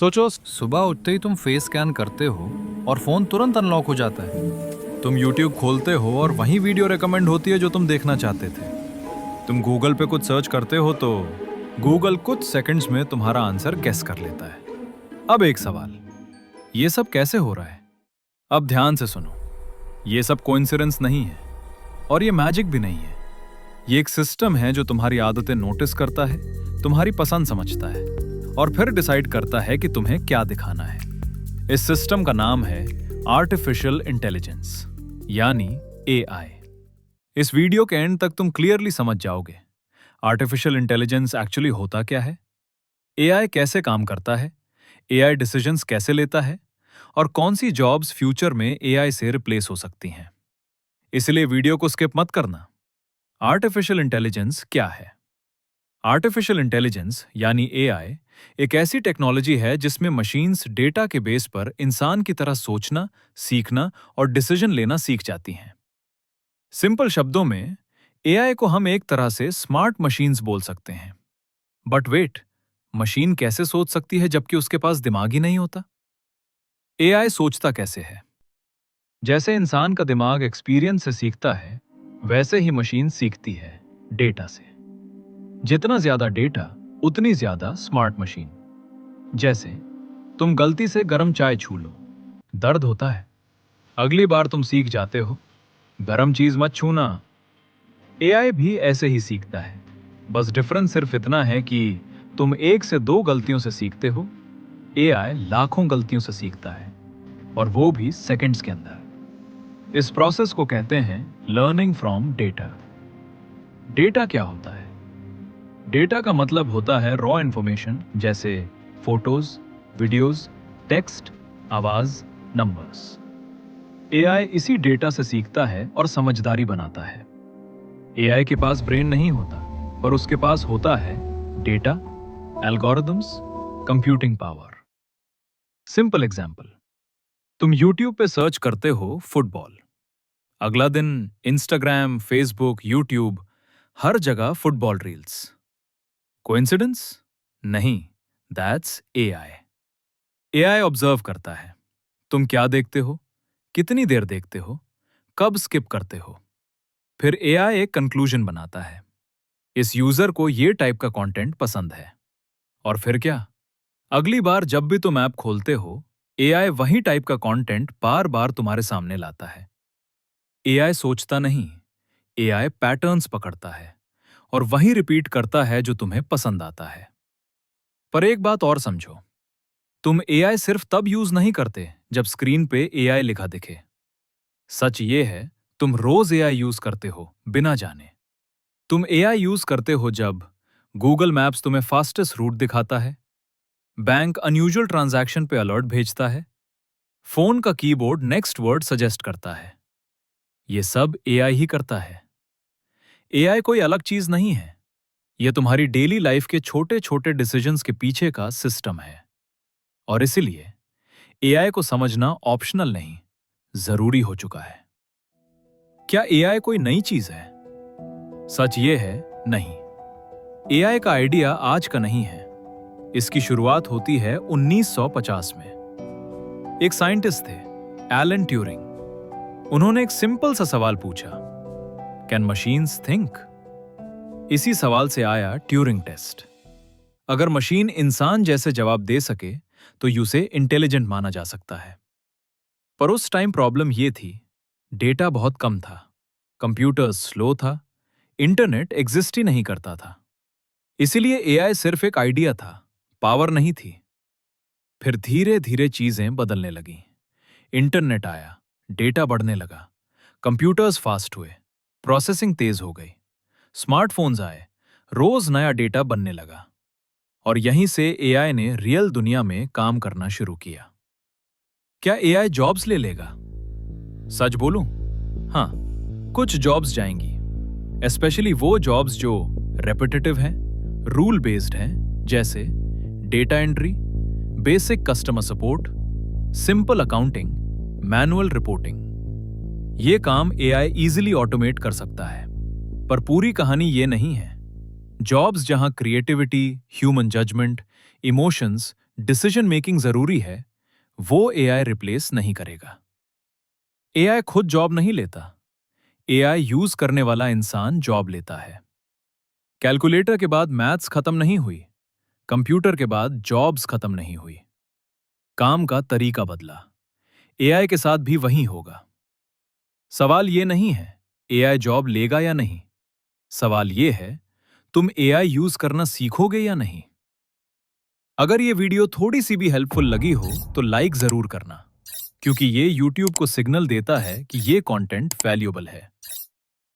सोचो, सुबह उठते ही तुम फेस स्कैन करते हो और फोन तुरंत अनलॉक हो जाता है। तुम YouTube खोलते हो और वही वीडियो रेकमेंड होती है जो तुम देखना चाहते थे। तुम गूगल पे कुछ सर्च करते हो तो गूगल कुछ सेकंड्स में तुम्हारा आंसर गेस कर लेता है। अब एक सवाल, ये सब कैसे हो रहा है? अब ध्यान से सुनो, ये सब कोइंसिडेंस नहीं है और ये मैजिक भी नहीं है। ये एक सिस्टम है जो तुम्हारी आदतें नोटिस करता है, तुम्हारी पसंद समझता है और फिर डिसाइड करता है कि तुम्हें क्या दिखाना है। इस सिस्टम का नाम है आर्टिफिशियल इंटेलिजेंस, यानी AI। इस वीडियो के एंड तक तुम क्लियरली समझ जाओगे आर्टिफिशियल इंटेलिजेंस एक्चुअली होता क्या है, AI कैसे काम करता है, AI डिसीजंस कैसे लेता है और कौन सी जॉब्स फ्यूचर में AI से रिप्लेस हो सकती हैं। इसलिए वीडियो को स्किप मत करना। आर्टिफिशियल इंटेलिजेंस क्या है? आर्टिफिशियल इंटेलिजेंस यानी AI एक ऐसी टेक्नोलॉजी है जिसमें मशीन्स डेटा के बेस पर इंसान की तरह सोचना, सीखना और डिसीजन लेना सीख जाती हैं। सिंपल शब्दों में AI को हम एक तरह से स्मार्ट मशीन्स बोल सकते हैं। बट वेट, मशीन कैसे सोच सकती है जबकि उसके पास दिमाग ही नहीं होता? AI सोचता कैसे है? जैसे इंसान का दिमाग एक्सपीरियंस से सीखता है, वैसे ही मशीन सीखती है डेटा से। जितना ज्यादा डेटा, उतनी ज्यादा स्मार्ट मशीन। जैसे तुम गलती से गर्म चाय छू लो, दर्द होता है। अगली बार तुम सीख जाते हो, गर्म चीज मत छूना। AI भी ऐसे ही सीखता है, बस डिफरेंस सिर्फ इतना है कि तुम 1 से 2 गलतियों से सीखते हो, AI लाखों गलतियों से सीखता है, और वो भी सेकंड्स के अंदर। इस प्रोसेस को कहते हैं लर्निंग फ्रॉम डेटा। डेटा क्या होता है? डेटा का मतलब होता है रॉ इंफॉर्मेशन, जैसे फोटोज, वीडियोस, टेक्स्ट, आवाज, नंबर्स। AI इसी डेटा से सीखता है और समझदारी बनाता है। AI के पास ब्रेन नहीं होता, पर उसके पास होता है data, algorithms, computing power. Simple example, तुम YouTube पे सर्च करते हो फुटबॉल। अगला दिन इंस्टाग्राम, फेसबुक, YouTube, हर जगह फुटबॉल रील्स। कोइंसिडेंस? नहीं, दैट्स AI। AI ऑब्जर्व करता है, तुम क्या देखते हो, कितनी देर देखते हो, कब स्किप करते हो। फिर AI एक कंक्लूजन बनाता है, इस यूजर को ये टाइप का कंटेंट पसंद है। और फिर क्या? अगली बार जब भी तुम ऐप खोलते हो, AI वही टाइप का कंटेंट बार बार तुम्हारे सामने लाता है। AI सोचता नहीं, AI पैटर्न्स पकड़ता है और वही रिपीट करता है जो तुम्हें पसंद आता है। पर एक बात और समझो, तुम AI सिर्फ तब यूज नहीं करते जब स्क्रीन पे AI लिखा दिखे। सच ये है, तुम रोज AI यूज करते हो बिना जाने। तुम AI यूज करते हो जब गूगल मैप्स तुम्हें फास्टेस्ट रूट दिखाता है, बैंक अनयूजुअल ट्रांजैक्शन पे अलर्ट भेजता है, फोन का कीबोर्ड नेक्स्ट वर्ड सजेस्ट करता है। ये सब AI ही करता है। AI कोई अलग चीज नहीं है, ये तुम्हारी डेली लाइफ के छोटे छोटे डिसीजंस के पीछे का सिस्टम है। और इसीलिए AI को समझना ऑप्शनल नहीं, जरूरी हो चुका है। क्या AI कोई नई चीज है? सच ये है, नहीं। AI का आइडिया आज का नहीं है। इसकी शुरुआत होती है 1950 में। एक साइंटिस्ट थे, एलन ट्यूरिंग। उन्होंने एक सिंपल सा सवाल पूछा, कैन मशीन्स थिंक? इसी सवाल से आया ट्यूरिंग टेस्ट। अगर मशीन इंसान जैसे जवाब दे सके तो उसे इंटेलिजेंट माना जा सकता है। पर उस टाइम प्रॉब्लम यह थी, डेटा बहुत कम था, कंप्यूटर स्लो था, इंटरनेट एग्जिस्ट ही नहीं करता था। इसीलिए AI सिर्फ एक आइडिया था, पावर नहीं थी। फिर धीरे धीरे चीजें बदलने लगी। इंटरनेट आया, डेटा बढ़ने लगा, कंप्यूटर्स फास्ट हुए, प्रोसेसिंग तेज हो गई, स्मार्टफोन्स आए, रोज नया डेटा बनने लगा। और यहीं से AI ने रियल दुनिया में काम करना शुरू किया। क्या AI जॉब्स ले लेगा? सच बोलूं, हाँ, कुछ जॉब्स जाएंगी, स्पेशली वो जॉब्स जो रेपिटेटिव हैं, रूल बेस्ड हैं, जैसे data entry, basic customer support, simple accounting, manual reporting. ये काम AI इजीली ऑटोमेट कर सकता है। पर पूरी कहानी ये नहीं है। जॉब्स जहां creativity, human judgment, emotions, decision making जरूरी है, वो एआई रिप्लेस नहीं करेगा। एआई खुद जॉब नहीं लेता, एआई यूज करने वाला इंसान जॉब लेता है। कैलकुलेटर के बाद मैथ्स खत्म नहीं हुई, कंप्यूटर के बाद जॉब्स खत्म नहीं हुई। काम का तरीका बदला, एआई के साथ भी वही होगा। सवाल ये नहीं है एआई जॉब लेगा या नहीं, सवाल ये है तुम एआई यूज करना सीखोगे या नहीं। अगर ये वीडियो थोड़ी सी भी हेल्पफुल लगी हो तो लाइक जरूर करना, क्योंकि ये यूट्यूब को सिग्नल देता है कि ये कंटेंट वैल्यूएबल है।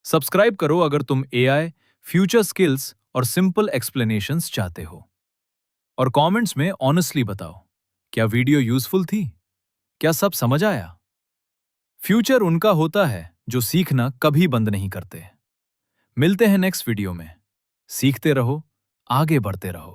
सब्सक्राइब करो अगर तुम एआई, फ्यूचर स्किल्स और सिंपल एक्सप्लेनेशंस चाहते हो। और कमेंट्स में ऑनेस्टली बताओ, क्या वीडियो यूजफुल थी? क्या सब समझ आया? फ्यूचर उनका होता है जो सीखना कभी बंद नहीं करते। मिलते हैं नेक्स्ट वीडियो में। सीखते रहो, आगे बढ़ते रहो।